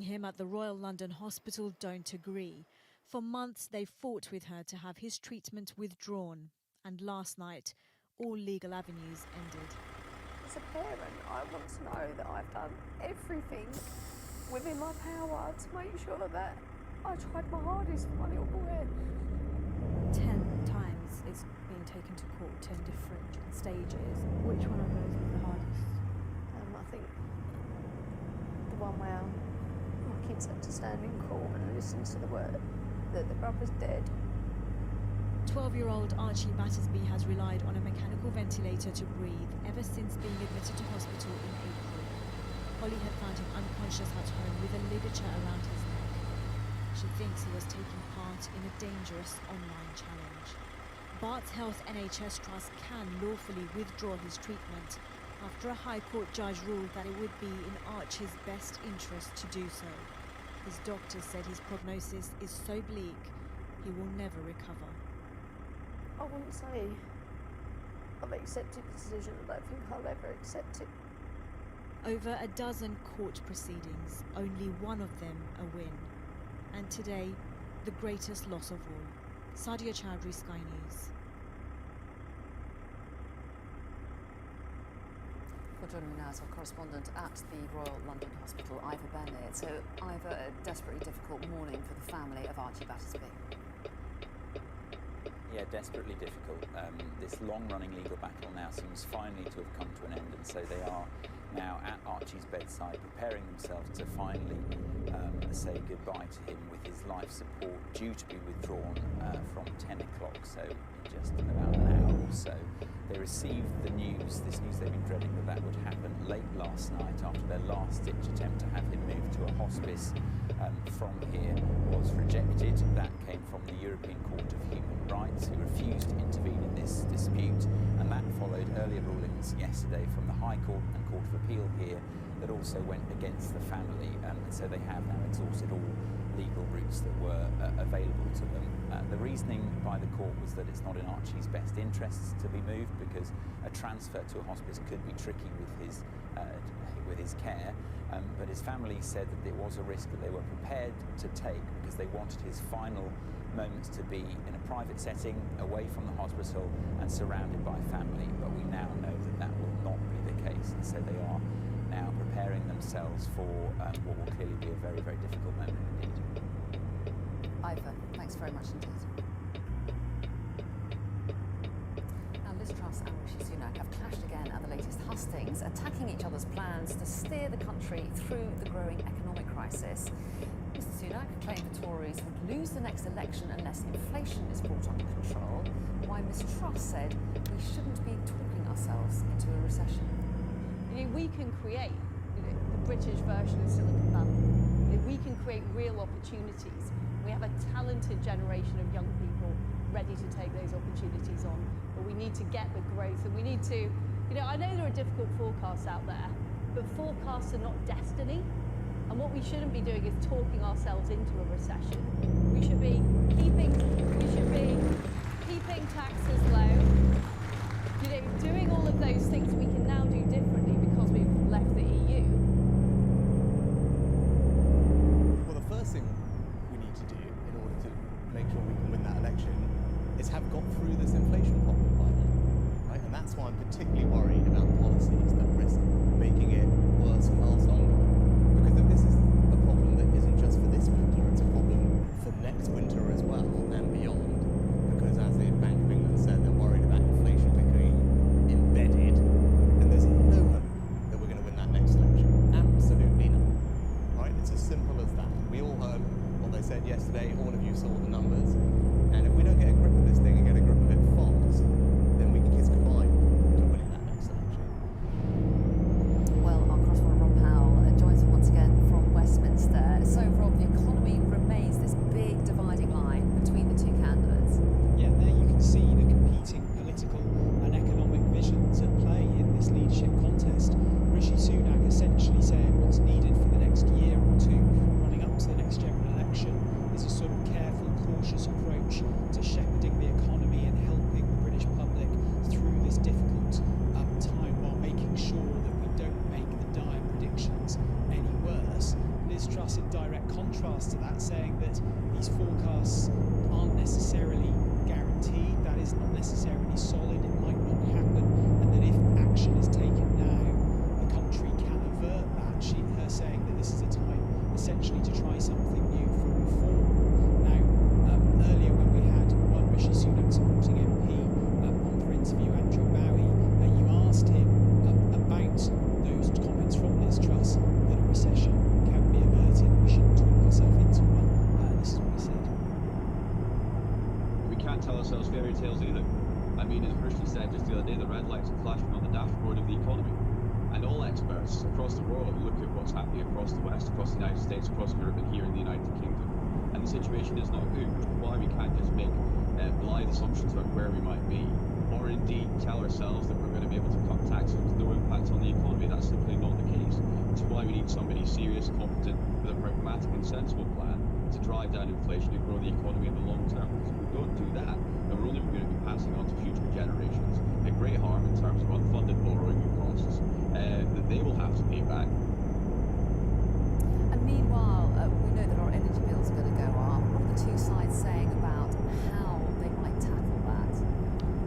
him at the Royal London Hospital don't agree. For months, they fought with her to have his treatment withdrawn. And last night, all legal avenues ended. As a parent, I want to know that I've done everything within my power to make sure that I tried my hardest for my little boy. 10 times it's been taken to court, 10 different stages. Which one of those was the hardest? I think the one where my kids had to stand in court and listen to the word that the brother's dead. 12-year-old Archie Battersby has relied on a mechanical ventilator to breathe ever since being admitted to hospital in April. Holly had found him unconscious at home with a ligature around his neck. She thinks he was taking part in a dangerous online challenge. Barts Health NHS Trust can lawfully withdraw his treatment after a High Court judge ruled that it would be in Archie's best interest to do so. His doctors said his prognosis is so bleak, he will never recover. I wouldn't say I've accepted the decision. I don't think I'll ever accept it. Over a dozen court proceedings, only one of them a win. And today, the greatest loss of all. Sadia Chowdhury, Sky News. Well, joining me now is our correspondent at the Royal London Hospital, Ivor Bennett. So, Ivor, a desperately difficult morning for the family of Archie Battersby. Yeah, desperately difficult. This long-running legal battle now seems finally to have come to an end, and so they are now at Archie's bedside, preparing themselves to finally say goodbye to him, with his life support due to be withdrawn from 10 o'clock, so in just about an hour or so. They received the news, this news they've been dreading, that would happen late last night after their last-ditch attempt to have him moved to a hospice from here was rejected. That came from the European Court of Human Rights, who refused to intervene in this dispute, and that followed earlier rulings yesterday from the High Court and Court of Appeal here that also went against the family, and so they have now exhausted all legal routes that were available to them. The reasoning by the court was that it's not in Archie's best interests to be moved, because a transfer to a hospice could be tricky with his care, but his family said that it was a risk that they were prepared to take because they wanted his final moments to be in a private setting, away from the hospital and surrounded by family. But we now know that that will not be the case, and so they are now preparing themselves for what will clearly be a very, very difficult moment indeed. Ivor, thanks very much indeed. Now, Liz Truss and Rishi Sunak have clashed again at the latest hustings, attacking each other's plans to steer the country through the growing economic crisis. Mr Sunak claimed the Tories would lose the next election unless inflation is brought under control, while Ms Truss said we shouldn't be talking ourselves into a recession. You know, we can create the British version of Silicon Valley. You know, we can create real opportunities. We have a talented generation of young people ready to take those opportunities on, but we need to get the growth, and we need to, you know, I know there are difficult forecasts out there, but forecasts are not destiny. And what we shouldn't be doing is talking ourselves into a recession. We should be keeping taxes low, you know, doing all of those things we can now do differently because we've left the EU. Well, the first thing we need to do in order to make sure we can win that election is have got through this inflation problem by now, right? And that's why I'm particularly worried about policies that risk making it worse and last longer. Because if this is a problem that isn't just for this winter, it's a problem for next winter as well and beyond. Because as the Bank of England said, they're worried about inflation becoming embedded, and there's no hope that we're going to win that next election. Absolutely none. Right? It's as simple as that. We all heard what they said yesterday, all of you saw the numbers, and if we don't get a grip of this thing and get a grip of it fast, then we can kiss goodbye to winning that next election. Well, our correspondent Rob Powell joins us once again from Westminster. So, Rob, the economy remains this big dividing line between the two candidates. Yeah, there you can see the competing political and economic visions at play in this leadership contest. Rishi Sunak essentially saying what's needed for the next year or two running up to the next general election is a sort of careful, cautious approach to shepherding direct contrast to that, saying that these forecasts aren't necessarily guaranteed, that is not necessarily solid, it might not happen, and that if action is taken now, the country can avert that. Her saying that this is a time essentially to try something new for reform. Now, earlier when we had one Rishi Sunak supporting MP on for interview, Andrew Bowie, you asked him about those comments from Liz Truss that a recession can be averted, we shouldn't talk ourselves into one. This is what he said. We can't tell ourselves fairy tales either. I mean, as Rishi said just the other day, the red lights are flashing on the dashboard of the economy. And all experts across the world look at what's happening across the West, across the United States, across Europe, and here in the United Kingdom. And the situation is not good, which is why we can't just make blind assumptions about where we might be, or indeed tell ourselves that we're going to be able to cut taxes with no impact on the economy. That's simply not the case. Which is why we need somebody serious, competent, with a pragmatic and sensible plan to drive down inflation and grow the economy in the long term. Because if we don't do that, then we're only going to be passing on to future generations a great harm in terms of unfunded borrowing costs that they will have to pay back. And meanwhile, we know that our energy bills are going to go up. What are the two sides saying about how they might tackle that?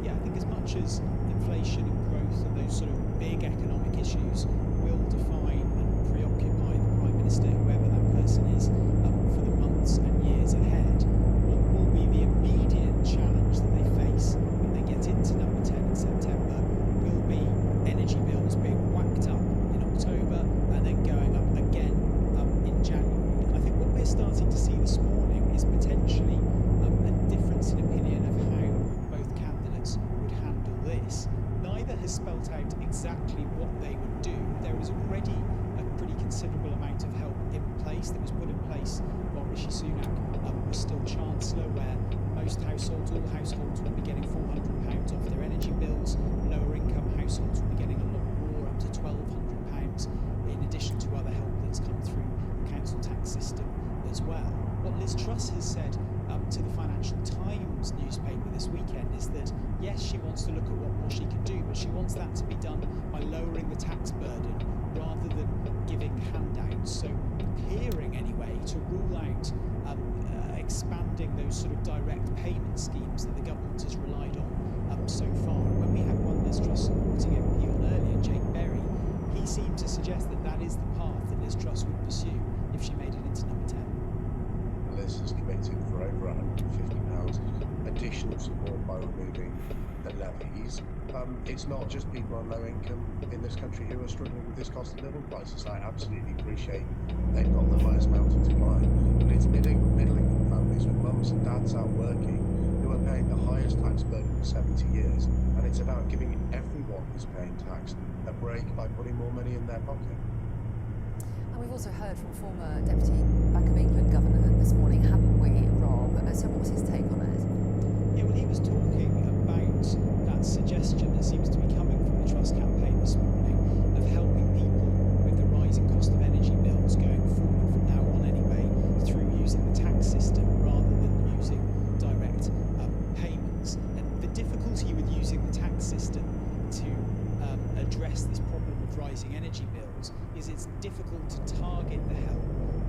Yeah, I think as much as inflation and growth and those sort of big economic issues will define and preoccupy the Prime Minister, whoever that person is, for the months and years ahead, what will be the immediate challenge that they face when they get into number 10 in September will be energy bills being whacked up in October and then going up again in January. And I think what we're starting to see this morning is potentially a difference in opinion of how both candidates would handle this. Neither has spelt out exactly what they would do. There is already a pretty considerable amount of help in place that was put in place while Rishi Sunak was still Chancellor, where most households, all households, will be getting £400 off their energy bills. Lower income households will be getting a lot more, up to £1,200, in addition to other help that's come through the council tax system as well. What Liz Truss has said to the Financial Times newspaper this weekend is that yes, she wants to look at what more she can do, but she wants that to be done by lowering the tax burden rather than giving handouts. So appearing anyway to rule out expanding those sort of direct payment schemes that the government has relied on so far. When we had one Liz Truss supporting MP on earlier, Jake Berry, he seemed to suggest that that is the path that Liz Truss would pursue if she made it into number 10. Liz has committed for over £150 additional support by removing the levies. It's not just people on low income in this country who are struggling with this cost of living crisis. I absolutely appreciate they've got the highest mountain to climb, but it's middle income families with mums and dads out working who are paying the highest tax burden for 70 years, and it's about giving everyone who's paying tax a break by putting more money in their pocket. And we've also heard from former Deputy Bank of England Governor this morning, haven't we, Rob? So what was his take on it? Yeah, well, he was talking about that suggestion that seems to be coming from the Truss campaign this morning of helping people with the rising cost of energy bills going forward from now on anyway, through using the tax system rather than using direct payments. And the difficulty with using the tax system to address this problem of rising energy bills is it's difficult to target the help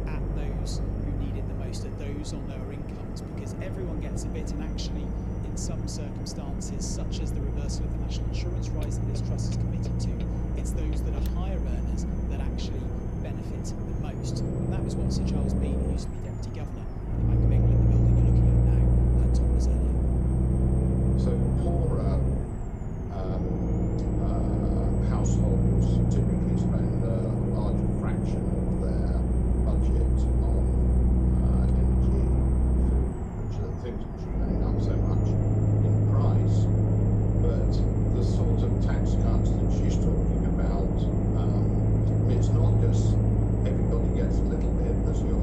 at those who need it the most, at those on lower incomes, because everyone gets a bit, and actually in some circumstances, such as the reversal of the national insurance rise that Liz Truss is committed to, it's those that are higher earners that actually benefit the most. And that was what Sir Charles Bean, who used to be Deputy Governor at the Bank of England, the building you're looking at now, told us earlier. So poorer households typically spend a larger fraction of their budget on energy, which are things which are going up so much in price. But the sort of tax cuts that she's talking about, it's not just everybody gets a little bit, there's your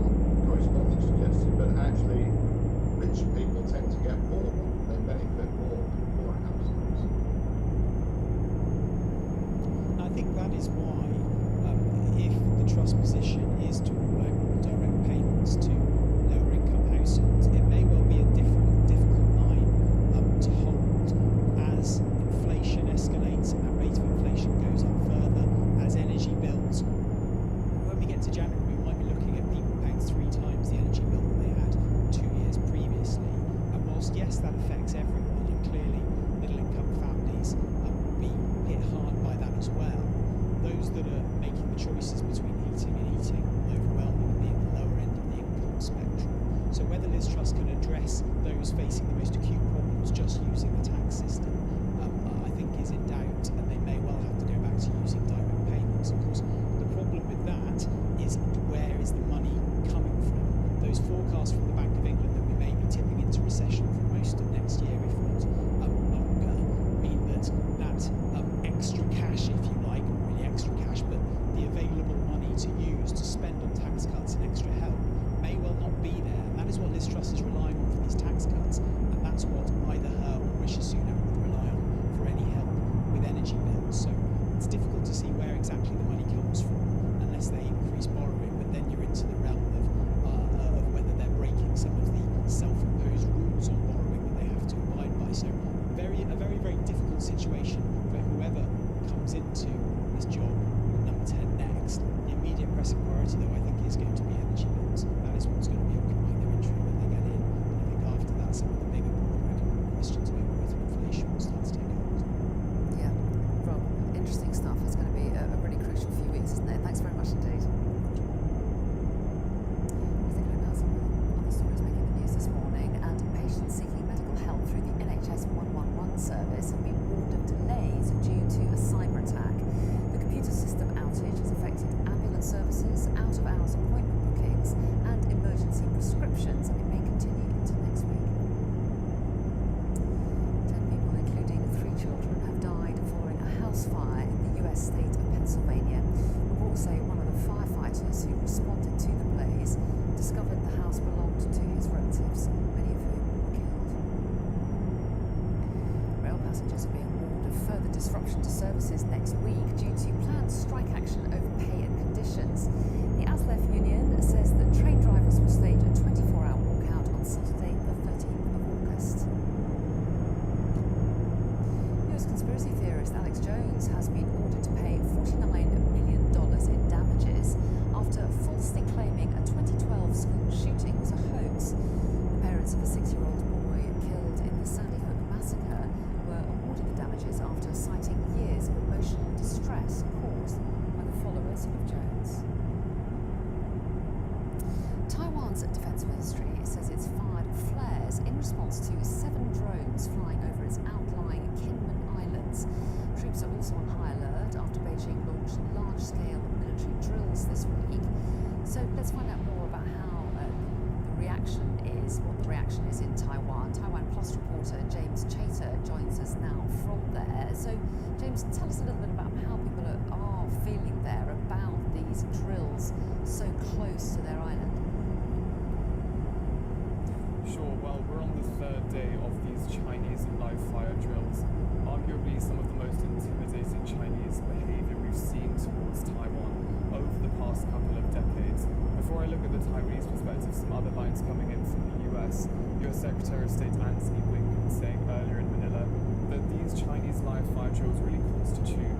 whether Liz Truss can address those facing the most acute problems just using the tax system, I think is in doubt, and they may well have to go back to using direct payments. Of course, the problem with that is where is the money coming from? Those forecasts from the Bank of England that we may be tipping into recession for most of next year, if not longer, mean that extra cash, if you like, not really extra cash, but the available money to use to spend on tax cuts and extra help may well not be there. And that is what Liz Truss is relying on for these tax cuts, and that's what either her or Rishi Sunak would rely on for any help with energy bills. So it's difficult to see where exactly the money comes from unless they increase borrowing, but then you're into the realm of whether they're breaking some of the self-imposed rules on borrowing that they have to abide by. So a very, very difficult situation for whoever comes into this job at number 10 next. The immediate pressing priority, though, I think is going to be energy bills. That is what's going to be occupying their entry when they get in. And I think after that, some of the bigger, broader economic questions about growth and inflation will start to take hold. Yeah, Rob, interesting stuff. It's going to be a really crucial few weeks, isn't it? Thanks very much indeed. I think about some other stories making the news this morning, and patients seeking medical help through the NHS 111 service have been warned of delays due to a cyber attack. The computer system outage has affected ambulance services, out-of-hours appointment bookings, and emergency prescriptions, and it may continue into next week. 10 people, including 3 children, have died following a house fire in the US state of Pennsylvania. Reports say one of the firefighters who responded to the blaze discovered the house belonged to his relatives, many of whom were killed. Rail passengers are being warned of further disruption to services next week due to planned strike action over pay and conditions. The ASLEF union says that train drivers will stage a 24-hour walkout on Saturday, the 13th of August. US conspiracy theorist Alex Jones has been ordered to pay $49 million in damages after falsely claiming a 2012 school shooting was a hoax. The parents of a 6-year-old boy killed in the Sandy Hook massacre were awarded the damages after citing years of emotional distress caused by the followers of Jones. Taiwan's defense ministry says it's fired flares in response to 7 drones flying over its outlying Kinmen Islands. Troops are also on high alert after Beijing launched large-scale military drills this week. So let's find out more about how what the reaction is in Taiwan. Taiwan Plus reporter James Chater joins us now from there. So James, tell us a little bit about how people are feeling there about these drills so close to their island. Sure, well, we're on the 3rd day of these Chinese live fire drills, arguably some of the most intimidating Chinese behavior we've seen towards Taiwan over the past couple of decades. Before I look at the Taiwanese perspective, some other lines coming in from the US Secretary of State Antony Blinken saying earlier in Manila that these Chinese live fire drills really constitute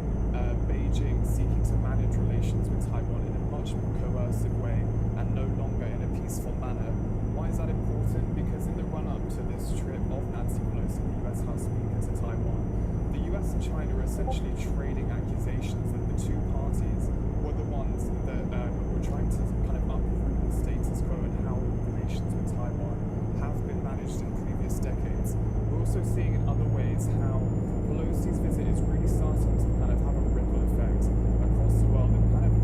Beijing seeking to manage relations with Taiwan in a much more coercive way and no longer in a peaceful manner. Why is that important? Because in the run-up to this trip of Nancy Pelosi, the US House Speaker, to Taiwan, the US and China are essentially trading accusations that the two parties were the ones that were trying to kind of uproot the status quo and how relations with Taiwan have been managed in previous decades. We're also seeing in other ways how Pelosi's visit is really starting to kind of have a ripple effect across the world and kind of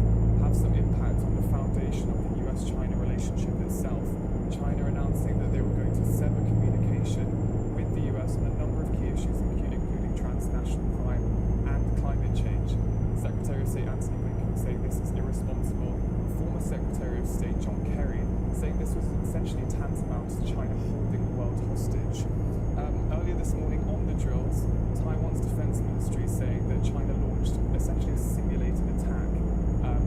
have some impact on the foundation of the US-China relationship itself. China announcing that they were going to sever communication with the US on a number of key issues, including transnational crime and climate change. Secretary of State Antony Blinken saying this is irresponsible. Former Secretary of State John Kerry saying this was essentially tantamount to China holding the world hostage. Earlier this morning on the drills, Taiwan's defense ministry saying that China launched essentially a simulated attack.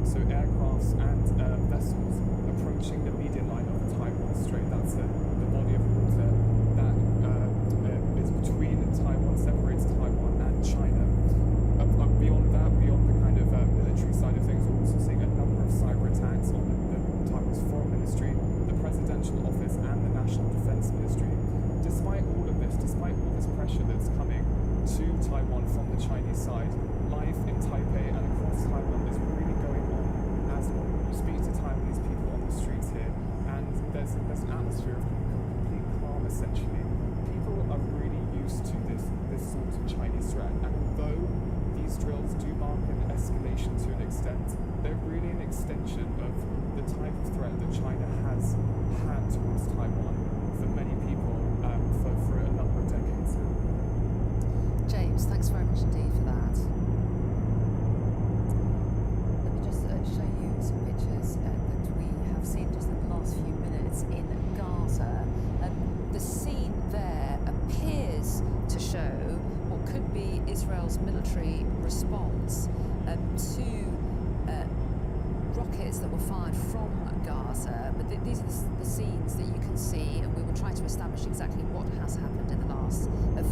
So aircrafts and vessels approaching the median line of the Taiwan Strait. That's the body of water that is between Taiwan, separates Taiwan and China. Beyond that, beyond the kind of military side of things, we're also seeing a number of cyber attacks on Taiwan's foreign ministry, the presidential office, and the national defense ministry. Despite all of this, despite all this pressure that's coming to Taiwan from the Chinese side, life in Taipei and across Taiwan is really going on as well. You speak to Taiwanese people on the streets here, and there's an atmosphere of complete calm, essentially. People are really used to this sort of Chinese threat, and although these drills do mark an escalation to an extent, they're really an extension of the type of threat that China has had towards Taiwan for many people for a number of decades now. James, thanks very much indeed for that. Let me just show you some pictures that we have seen just in the last few minutes in Gaza. The scene there appears to show what could be Israel's military response to rockets that were fired from Gaza. But these are the scenes that you can see, and we will try to establish exactly what has happened in the last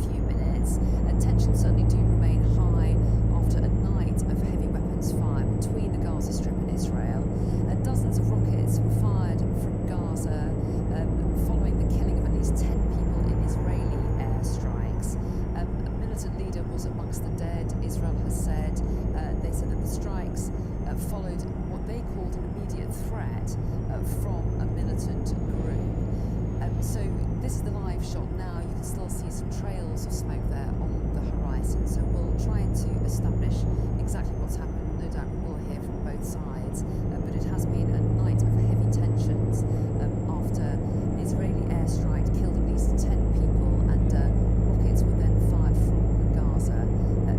few minutes. Tensions certainly do remain high after a night of heavy weapons fire between the Gaza Strip and Israel. Dozens of rockets were fired from Gaza following the killing of at least 10 people in Israeli airstrikes. A militant leader was amongst the dead, Israel has said. They said that the strikes followed what they called an immediate threat from a militant group. So this is the live shot now. You can still see some trails of smoke there on the horizon. So we'll try to establish exactly what's happened. No doubt we will hear from both sides. But it has been a night of heavy tensions after an Israeli airstrike killed at least 10 people, and rockets were then fired from Gaza.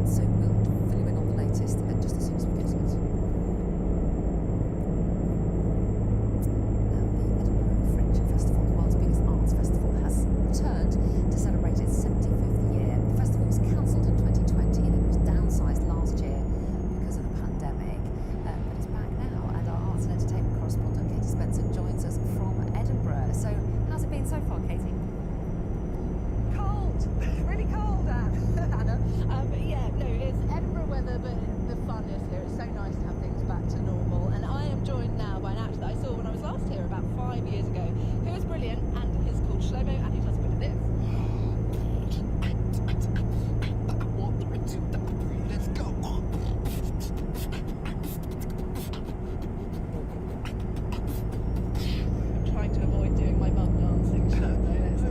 So we'll fill you in on the latest just as soon as we get it. Now, the Edinburgh Fringe Festival, the world's biggest arts festival, has returned to celebrate its 75th year. The festival was cancelled in 2020 and it was downsized last year because of the pandemic. But it's back now, and our arts and entertainment correspondent Katie Spencer joins us from Edinburgh. So how's it been so far, Katie? Cold, really cold, Anna. Yeah, no, it's Edinburgh weather, but the fun is here. It's so nice to have things back to normal. And I am joined now by an actor that I saw when I was last here about 5 years ago, who is brilliant and is called Shlomo, and he does a bit of this. Let's go. I'm trying to avoid doing my mum dancing, Shlomo. Let's do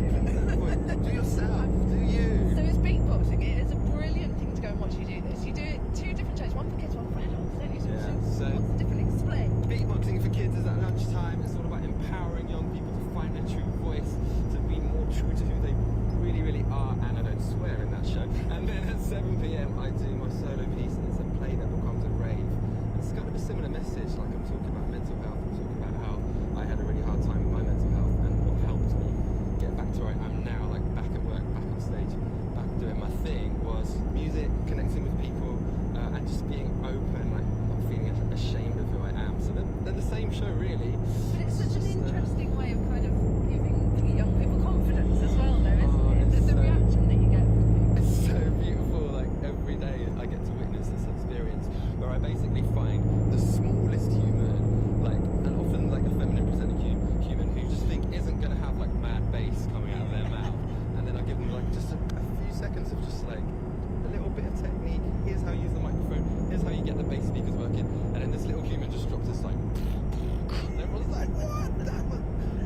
it. Do yourself. Do you? So it's beatboxing. It is a brilliant thing to go and watch you do this. You do it 2 different shows, one for kids, one for adults, don't you? So what's the difference? Explain. beatboxing for kids is at lunchtime. It's all about empowering young people to find their true voice, to be more true to who they really, really are. And I don't swear in that show. And then at 7 p.m. I do my solo piece, and it's a play that becomes a rave. And it's kind of a similar message. Like, I'm talking about mental health. I'm talking about how I had a really hard time with my mental health, and what helped me get back to where I am now, like back at work, back on stage, back doing my thing, was music, connecting with people, and just being open, like not feeling ashamed of who I am. So they're the same show, really. But it's such an just, interesting way of kind of giving young people confidence as well, though, isn't Oh, it? it's The so- reaction that you get from people. It's so beautiful. Like, every day I get to witness this experience where I basically find the smallest human, like, and often like a feminine presenting human who just think isn't going to have like mad bass coming out of their mouth, and then I give them like just a few seconds of just like a little bit of technique. Here's how you use the microphone. Here's how you get the bass speakers working, and then this little human just drops this like, and everyone's like, what?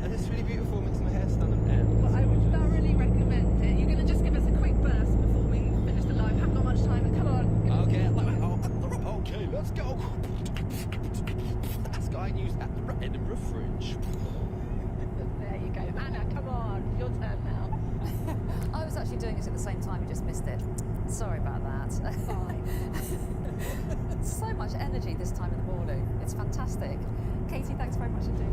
And it's really beautiful. Makes my hair stand on end. Well, I would thoroughly recommend it. You're going to just give us a quick burst before we finish the live. Haven't got much time, but come on. Okay, okay, let's go. That's Sky News at the Edinburgh Fringe. There you go. Anna, come on. Your turn now. I was actually doing it at the same time, you just missed it. Sorry about that. Fine. So much energy this time in the morning. It's fantastic. Katie, thanks very much indeed.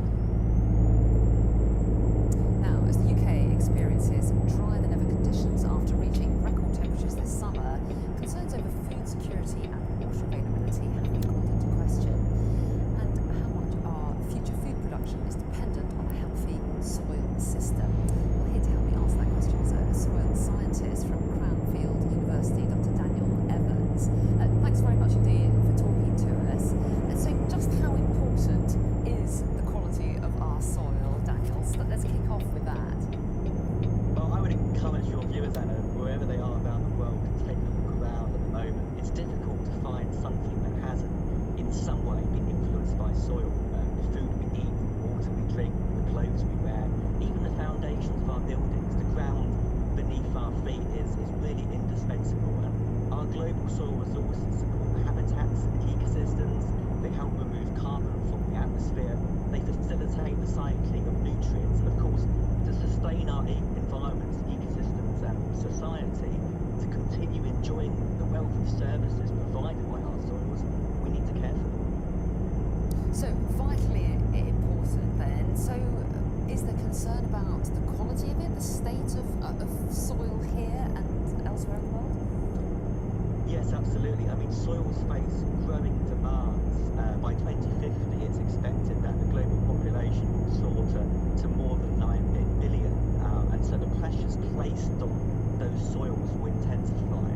Now, as the UK experiences drier than ever conditions after reaching record temperatures this summer, concerns over food security and water availability have been called into question. And how much our future food production is dependent on a healthy soil system. Well, here to help me answer that question is a soil scientist from Cranfield University, Dr. Daniel Evans. Thanks very much indeed for talking to us. So just how important is the quality of buildings. The ground beneath our feet is really indispensable. And our global soil resources support habitats and ecosystems. They help remove carbon from the atmosphere. They facilitate the cycling of nutrients. And of course, to sustain our environments, ecosystems and society, to continue enjoying the wealth of services provided by our soils, we need to care for them. So vitally important then. So is there concern about the quality of it, the state of soil here and elsewhere in the world? Yes, absolutely. I mean, soils face growing demands. By 2050, it's expected that the global population will soar to more than 9 billion. And so the pressures placed on those soils will intensify.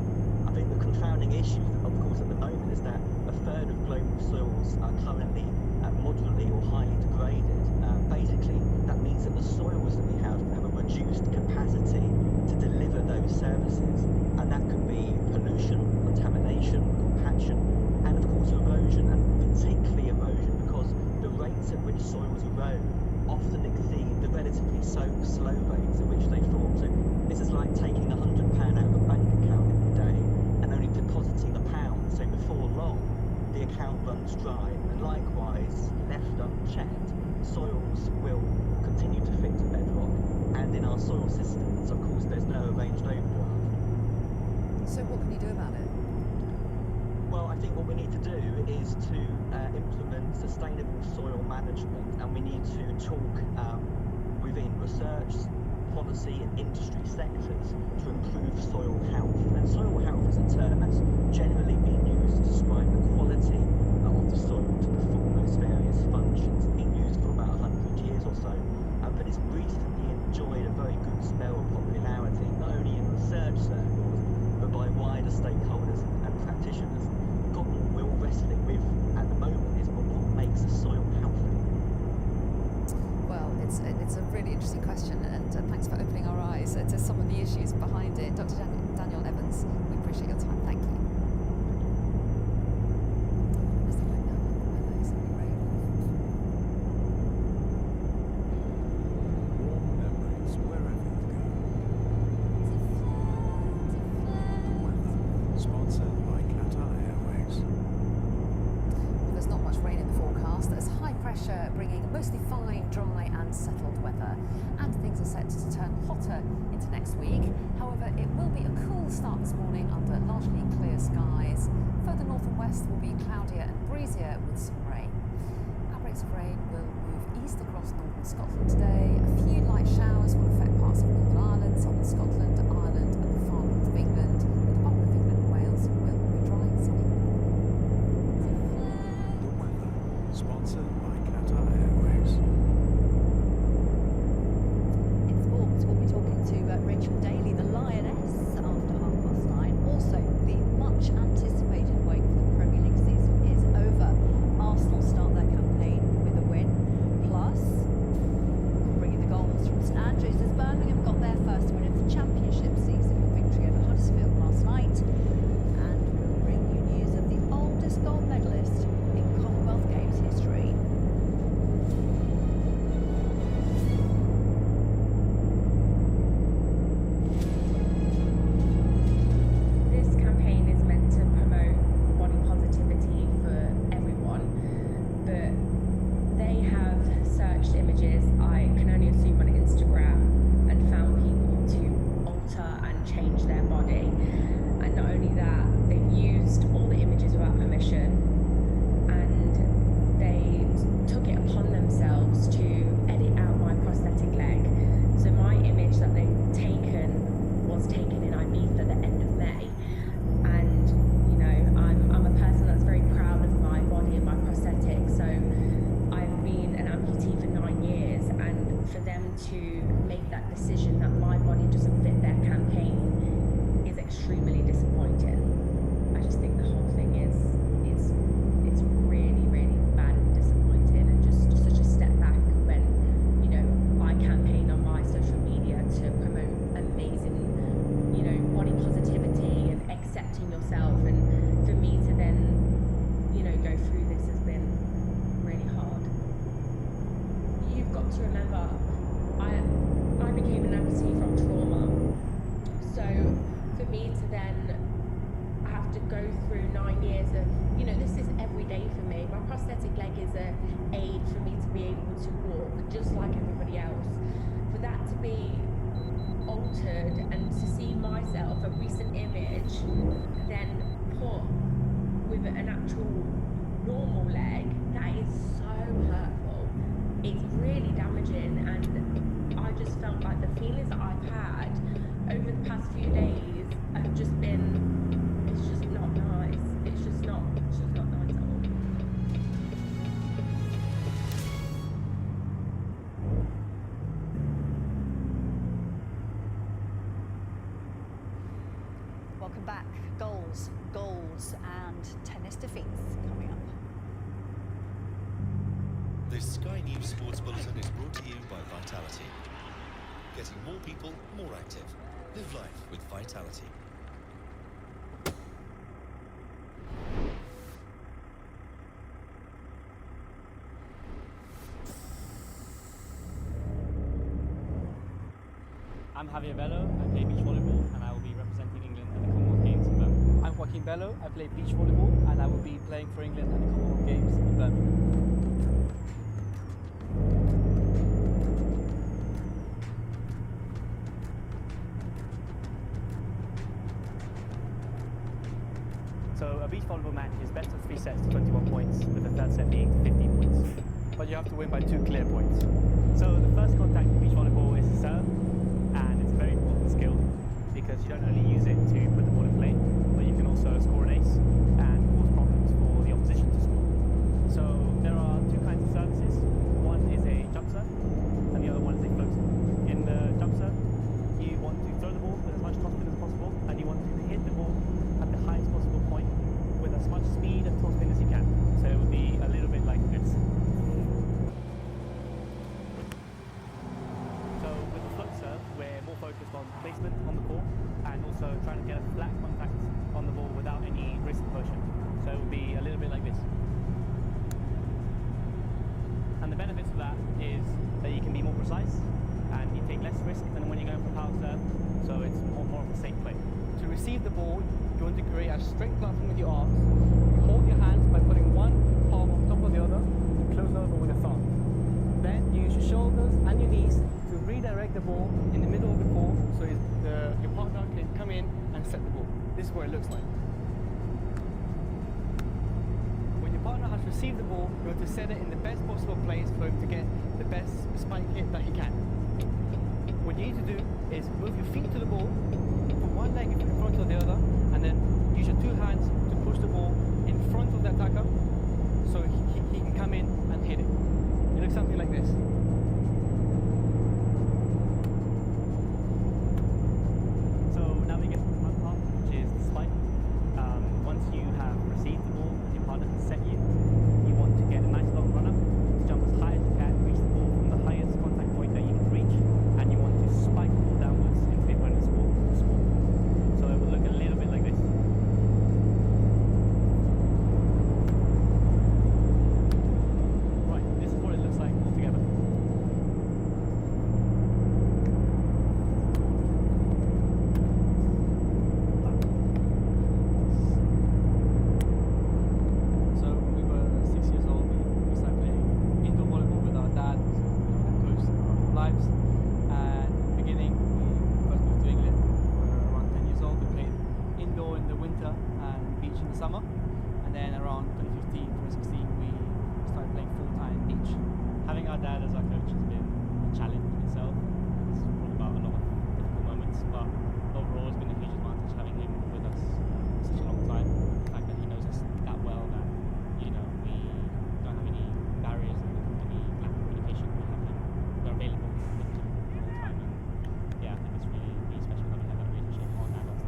I think the confounding issue, of course, at the moment is that a third of global soils are currently moderately or highly degraded. Basically, that means that the soils that we have a reduced capacity to deliver those services, and that could be pollution, contamination, compaction, and of course erosion, and particularly erosion, because the rates at which soils erode often exceed the relatively slow rates at which they form. So this is like taking £100 out of a bank account every day and only depositing £1. So before long, the account runs dry, and likewise, left unchecked, soils will continue to fit to bedrock, and in our soil systems, of course, there's no arranged overdraft. So what can you do about it? Well, I think what we need to do is to implement sustainable soil management, and we need to talk within research, policy and industry sectors to improve soil health. And soil health is a term that's generally been used to describe the quality of the soil to perform those various functions. It's been used for about 100 years or so, but it's recently enjoyed a very good spell of popularity, not only in research circles, but by wider stakeholders and practitioners. The problem we're all wrestling with at the moment is what makes a soil healthy. Well, it's a really interesting question, and thanks for opening our eyes to some of the issues behind it. Dr. Daniel Evans, we appreciate your time. Thank you. Bringing mostly fine, dry and settled weather, and things are set to turn hotter into next week. However, it will be a cool start this morning under largely clear skies. Further north and west will be cloudier and breezier with some rain. Outbreaks of rain will move east across northern Scotland today. A few light showers will affect parts of Northern Ireland, southern Scotland, Ireland and the far north of England. The bulk of England and Wales will be dry and sunny. The weather, sponsored by Airways. In sports, we'll be talking to Rachel Daly, the Lioness, after 9:30. Also, the much anticipated wait for the Premier League season is over. Arsenal start their campaign with a win. Plus, we'll bring you the goals from St Andrews as Birmingham got their first win of the Championship season, victory over Huddersfield last night. And we'll bring you news of the oldest gold medalist in Commonwealth Games history. to remember, I became an amputee then have to go through 9 years of, you know, this is every day for me. My prosthetic leg is an aid for me to be able to walk just like everybody else. For that to be altered and to see myself, a recent image, then put with an actual normal leg, that is so hurtful. It's really damaging, and I just felt like the feelings that I've had over the past few days have just been, it's just not nice. It's just not nice at all. Welcome back. Goals, and tennis defeats coming up. This Sky News Sports Bulletin is brought to you by Vitality. Getting more people more active. Live life with Vitality. I'm Javier Bello, I play beach volleyball and I will be representing England at the Commonwealth Games in Birmingham. I'm Joaquin Bello, I play beach volleyball and I will be playing for England at the Commonwealth Games in Birmingham. So a beach volleyball match is best of 3 sets to 21 points, with the third set being 15 points. But you have to win by 2 clear points. So the first contact in beach volleyball is the serve, and it's a very important skill because you don't only use it to put the ball in play, but you can also score an ace and cause problems for the opposition to score. So there are 2 kinds of services. One is a jump serve, and the other one is a float serve. In the jump serve, you want to throw the ball with as much topspin as possible, and you want to hit the ball at the highest possible point with as much speed and topspin as you can. So it would be a little bit like this. So with the float serve, we're more focused on placement on the court and also trying to get a flat contact on the ball without any wrist motion. So it would be a little bit like this. And the benefits of that is that you can be more precise and you take less risk than when you're going for power serve, so it's more of a safe play. To receive the ball, you want to create a straight platform with your arms. You hold your hands by putting one palm on top of the other and close over with a thumb. Then you use your shoulders and your knees to redirect the ball in the middle of the court so your partner can come in and set the ball. This is what it looks like. When your partner has received the ball, you want to set it in the best possible place for him to get the best spike hit that he can. What you need to do is move your feet to the ball, put one leg in front of the other, and then use your 2 hands to push the ball in front of the attacker so he can come in and hit it. It looks something like this. So now we get to the fun part, which is the spike. Once you have received the ball and your partner has set you, you want to get a nice long run up, to jump as high as you can, reach the ball from the highest contact point that you can reach, and you want to spike the ball downwards into the opponent's ball to score. So it will look a little bit like this. Right, this is what it looks like all together. So when we were 6 years old, we started playing indoor volleyball with our dad, who coached our lives. And in the beginning, we first moved to England. We were around 10 years old. We played indoor in the winter and beach in the summer. And then around 2015, 2016, we started playing full-time beach. Having our dad as our coach has been a challenge in itself. It's brought about a lot of difficult moments, but overall it's been a huge advantage having him with us for such a long time. The fact that he knows us that well that, you know, we don't have any barriers and any lack of communication. We have him, we're available for him all the time. And yeah, I think it's really, really special that we have that relationship on and off.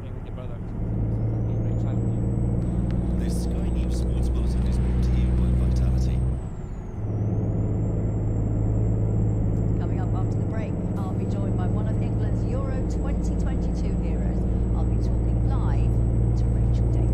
Playing with your brother is a great challenge. This Sky News Sports Bulletin is brought to you by Vitality. Coming up after the break, I'll be joined by one of England's Euro 2022 heroes. I'll be talking live to Rachel Daly.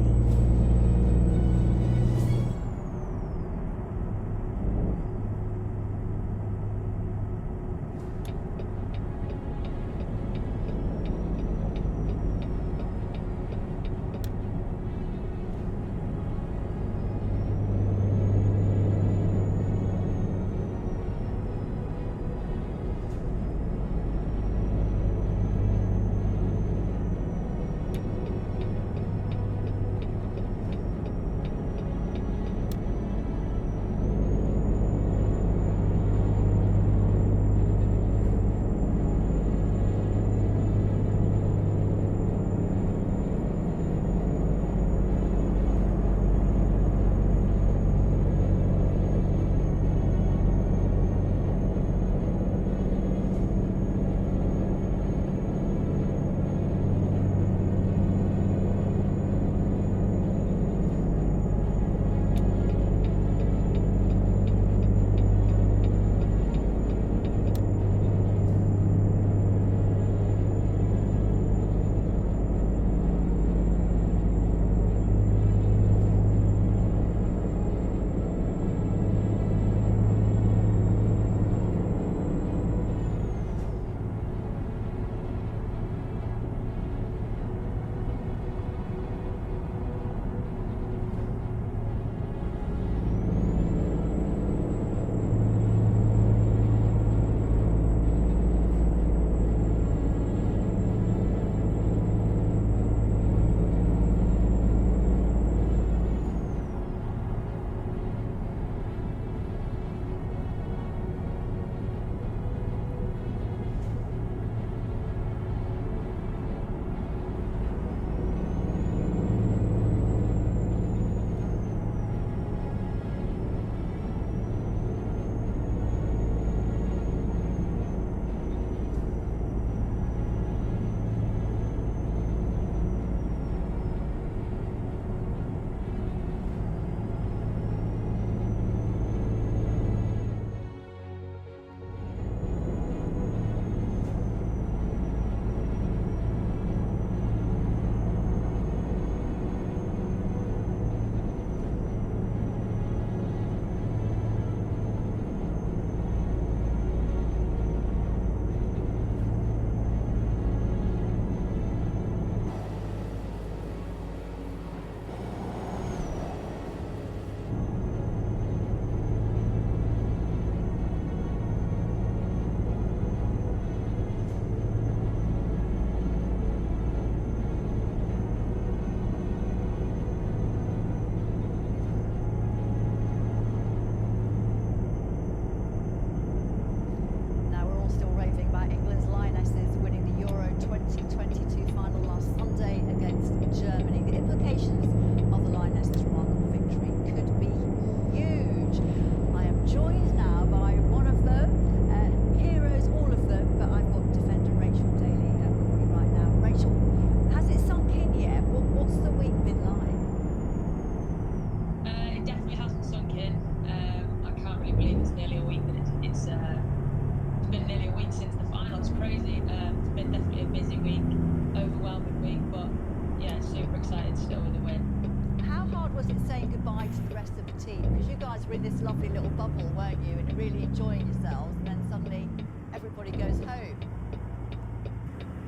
in this lovely little bubble, weren't you? And you're really enjoying yourselves, and then suddenly everybody goes home.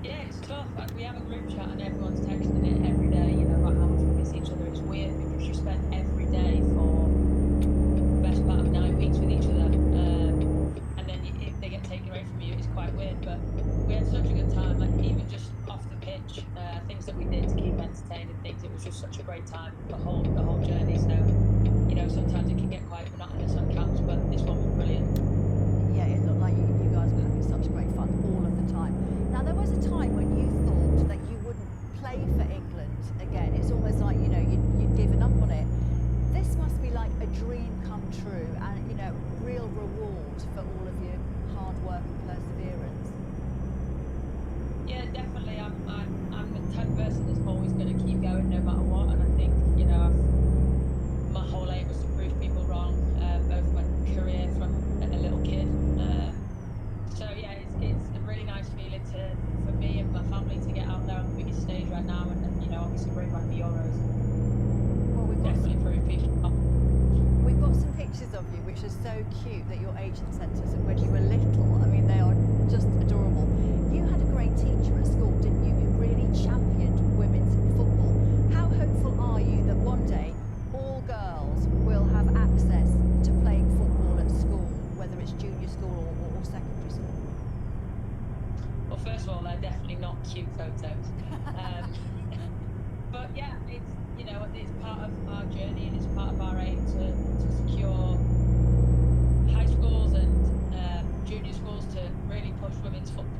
Yeah, it's tough. Like, we have a group chat and everyone's texting it every day, you know, about how much we miss each other. It's weird because you spend every day for the best part of 9 weeks with each other. And then if they get taken away from you, it's quite weird. But we had such a good time, like even just off the pitch, things that we did to keep entertained and things. It was just such a great time, the whole journey. So, you know, sometimes it can get quite monotonous on camps, but this one was brilliant. Yeah, it looked like you guys were having such great fun all of the time. Now, there was a time when you thought that you wouldn't play for England again. It's almost like, you know, you'd given up on it. This must be like a dream come true and, you know, real reward for all of your hard work and perseverance. Yeah, definitely. I'm the type of person that's always going to keep going no matter what. And I think, you know, my whole aim was to prove people wrong, both my career from a little kid. So yeah, it's a really nice feeling for me and my family to get out there on the biggest stage right now, and you know, obviously bring back the Euros. Well, we've definitely prove people wrong. We've got some pictures of you, which are so cute, that your agent sent us when you were little. I mean, they are just adorable. You had a great teacher at school, didn't you? Who really championed women's football. How hopeful are you that one day all girls will have access to playing football at school, whether it's junior school or secondary school? Well, first of all, they're definitely not cute photos. But yeah, it's, you know, it's part of our journey and it's part of our aim to secure high schools and junior schools to really push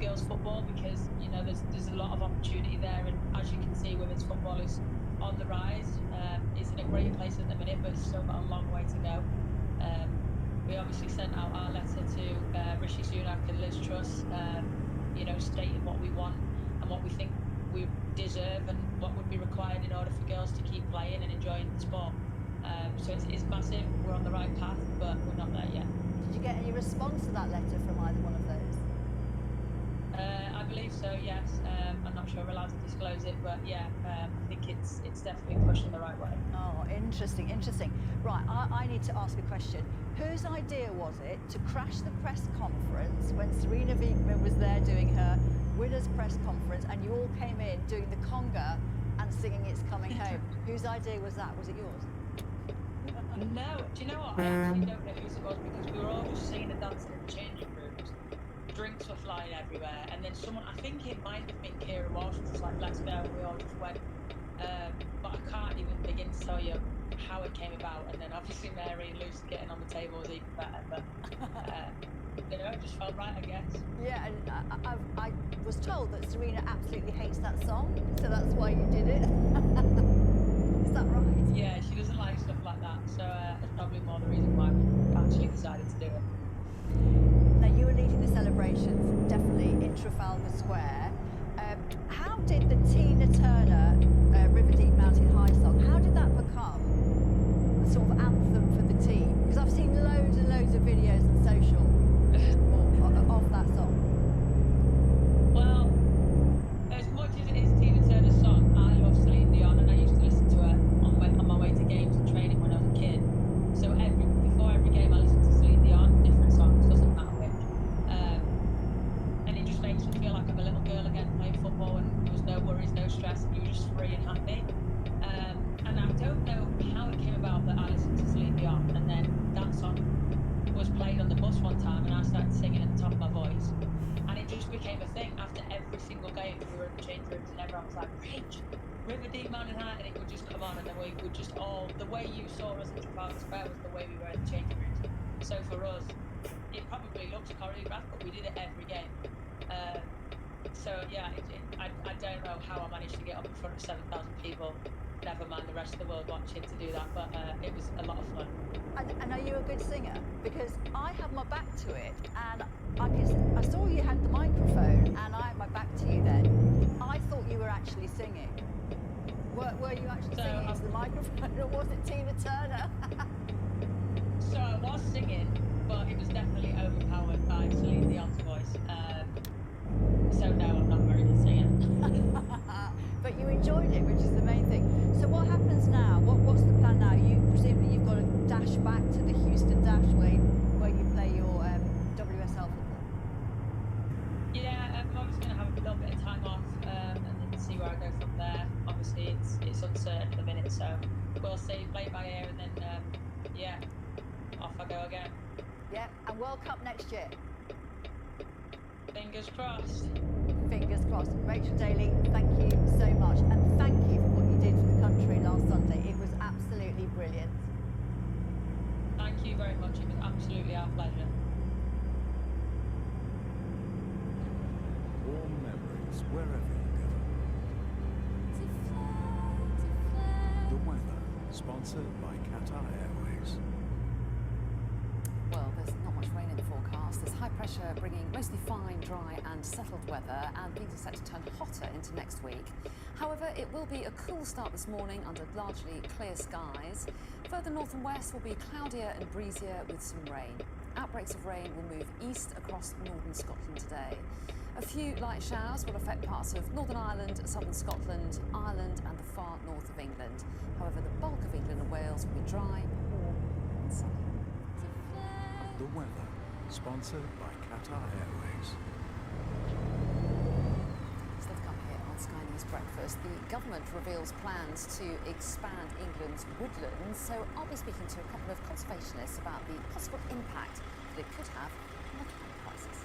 girls football, because, you know, there's a lot of opportunity there, and as you can see, women's football is on the rise. It's in a great place at the minute, but it's still got a long way to go. We obviously sent out our letter to Rishi Sunak and Liz Truss, you know, stating what we want and what we think we deserve and what would be required in order for girls to keep playing and enjoying the sport. So it's massive. We're on the right path, but we're not there yet. Did you get any response to that letter from either one of those? I believe so, yes. I'm not sure we're allowed to disclose it, but yeah, I think it's definitely pushing the right way. Oh, interesting. Right, I need to ask a question. Whose idea was it to crash the press conference when Serena Wiegmann was there doing her winners' press conference and you all came in doing the conga and singing It's Coming Home? Whose idea was that? Was it yours? No, do you know what? I actually don't know whose it was, because we were all just singing and dancing in the changing rooms. Drinks were flying everywhere, and then someone, I think it might have been Kira Walsh, was just like, let's go, and we all just went. But I can't even begin to tell you how it came about, and then obviously Mary and Lucy getting on the table was even better, but you know, it just felt right, I guess. Yeah, and I was told that Serena absolutely hates that song, so that's why you did it. Is that right? Yeah, she doesn't like stuff like that, so it's probably more the reason why we actually decided to do it. Now, you were leading the celebrations, definitely in Trafalgar Square. How did the Tina Turner River Deep Mountain High song, how did that become the sort of anthem for the team? Because I've seen loads and loads of videos on social of that song. Well, as much as it is Tina Turner's song, I love Celine Dion, and I used to listen to her on my way to games and training when I was a kid. So before every game I listened to Celine Dion, different songs, doesn't matter which. And it just makes me feel like I'm a little girl again playing football, and there was no worries, no stress, and you were just free and happy. And I don't know how it came about that I listened to Celine Dion, and then that song was played on the bus one time, and I started singing at the top of my voice, and it just became a thing. After every single game, we were in the change rooms, and everyone was like, "Rich, River Deep Mountain High," and it would just come on, and then we would just all, the way you saw us at Trafalgar Square was the way we were in the changing rooms. So for us, it probably looks choreographed, but we did it every game. So yeah, I don't know how I managed to get up in front of 7,000 people, never mind the rest of the world watching, to do that, but it was a lot of fun. And are you a good singer? Because I had my back to it, and I saw you had the microphone, and I had my back to you then. I thought you were actually singing. Were you actually singing into the microphone, or was it Tina Turner? So I was singing, but it was definitely overpowered by Celine Dion's voice. So no, I'm not a very good singer. But you enjoyed it, which is the main thing. So what happens now? What's the plan now? Presumably you've got to dash back to the Houston at the minute, so we'll see, play by ear, and then yeah, off I go again. Yeah, and World Cup next year. Fingers crossed. Fingers crossed. Rachel Daly, thank you so much, and thank you for what you did for the country last Sunday. It was absolutely brilliant. Thank you very much. It was absolutely our pleasure. Warm memories wherever you go. The weather, sponsored by Qatar Airways. Well, there's not much rain in the forecast. There's high pressure bringing mostly fine, dry and settled weather, and things are set to turn hotter into next week. However, it will be a cool start this morning under largely clear skies. Further north and west will be cloudier and breezier with some rain. Outbreaks of rain will move east across northern Scotland today. A few light showers will affect parts of Northern Ireland, southern Scotland, Ireland and the far north of England. However, the bulk of England and Wales will be dry, warm and sunny. The weather, sponsored by Qatar Airways. Still to come here on Sky News Breakfast, the government reveals plans to expand England's woodlands, so I'll be speaking to a couple of conservationists about the possible impact that it could have on the climate crisis.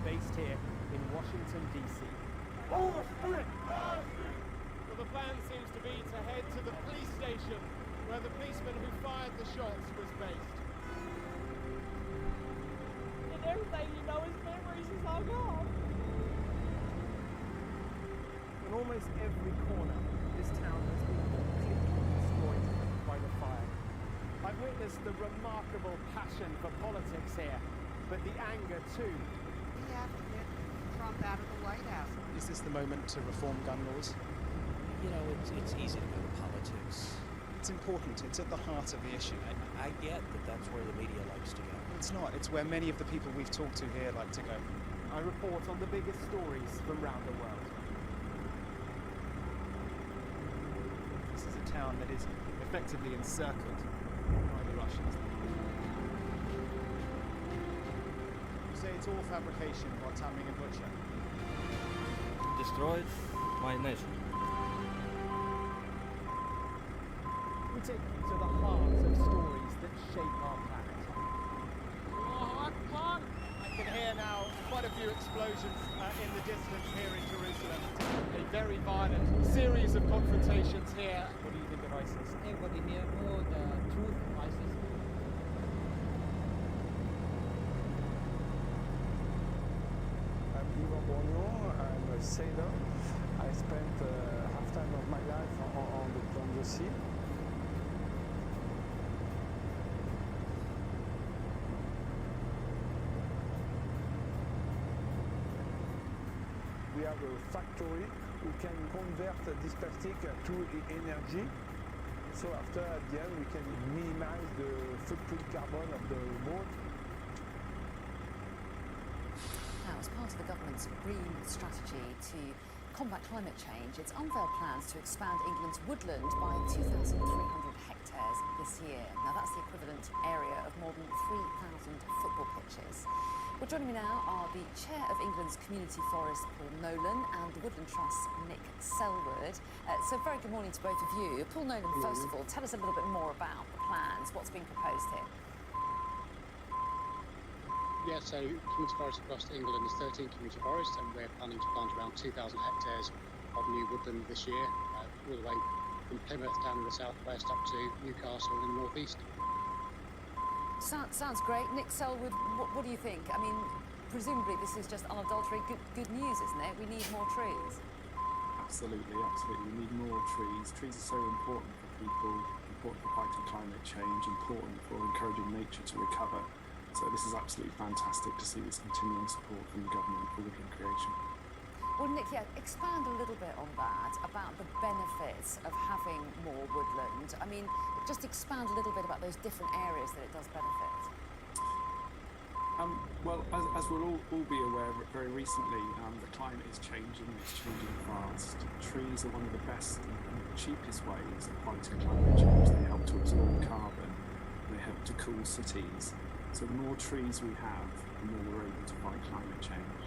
based here in Washington, D.C. Well, the plan seems to be to head to the police station where the policeman who fired the shots was based. And everything you know, his memories is all gone. In almost every corner, this town has been completely destroyed by the fire. I've witnessed the remarkable passion for politics here, but the anger too. We have to get Trump out of the White House. Is this the moment to reform gun laws? You know, it's easy to go to politics. It's important. It's at the heart of the issue. I get that that's where the media likes to go. It's not. It's where many of the people we've talked to here like to go. I report on the biggest stories from around the world. This is a town that is effectively encircled by the Russians. You say it's all fabrication, what's happening in Butcher? Destroyed my nation. We take you to the heart of stories that shape our planet. I can hear now quite a few explosions in the distance here in Jerusalem. A very violent series of confrontations here. What do you think of ISIS? Everybody here knows the truth of ISIS. I'm Ivan Borgnon. I'm a sailor. I spent half time of my life on the sea. We have a factory who can convert this plastic to energy. So after, at the end, we can minimize the footprint carbon of the boat. Now, as part of the government's green strategy to combat climate change, it's unveiled plans to expand England's woodland by 2,300 hectares this year. Now, that's the equivalent area of more than 3,000 football pitches. Well, joining me now are the Chair of England's Community Forest, Paul Nolan, and the Woodland Trust's Nick Selwood. So very good morning to both of you. Paul Nolan, first of all, tell us a little bit more about the plans, what's being proposed here. Yeah, so community forests across England is 13 community forests, and we're planning to plant around 2,000 hectares of new woodland this year, all the way from Plymouth down in the southwest up to Newcastle in the northeast. Sounds great. Nick Selwood, what do you think? I mean, presumably this is just unadulterated good news, isn't it? We need more trees. Absolutely. We need more trees. Trees are so important for people, important for fighting climate change, important for encouraging nature to recover. So this is absolutely fantastic to see this continuing support from the government for woodland creation. Well, Nick, expand a little bit on that, about the benefits of having more woodland. I mean, just expand a little bit about those different areas that it does benefit. Well, as we'll all be aware, very recently, the climate is changing, it's changing fast. Trees are one of the best and cheapest ways of fighting climate change. They help to absorb carbon, they help to cool cities. So the more trees we have, the more we're able to fight climate change.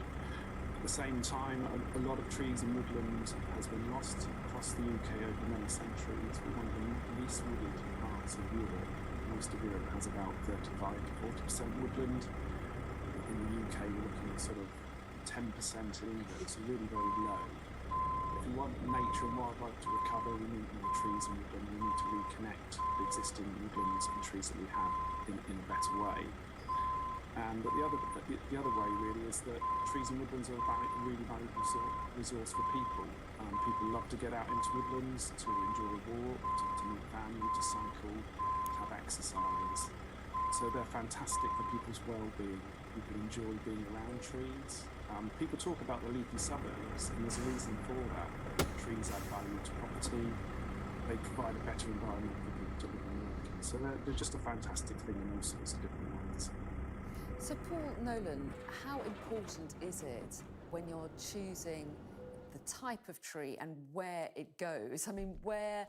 At the same time, a lot of trees and woodland has been lost across the UK over many centuries. We're one of the least wooded parts of Europe. Most of Europe has about 35 to 40% woodland. In the UK, we're looking at sort of 10% in England, so really very low. If we want nature and wildlife to recover, we need more trees and woodland. We need to reconnect the existing woodlands and trees that we have in a better way. But the other way really is that trees and woodlands are a really valuable resource for people. People love to get out into woodlands to enjoy a walk, to meet family, to cycle, to have exercise. So they're fantastic for people's well-being. People enjoy being around trees. People talk about the leafy suburbs, and there's a reason for that. Trees add value to property. They provide a better environment for people to live and work in. So they're just a fantastic thing in all sorts of different ways. So Paul Nolan, how important is it when you're choosing the type of tree and where it goes? I mean, where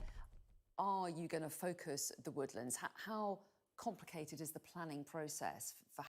are you going to focus the woodlands? How complicated is the planning process for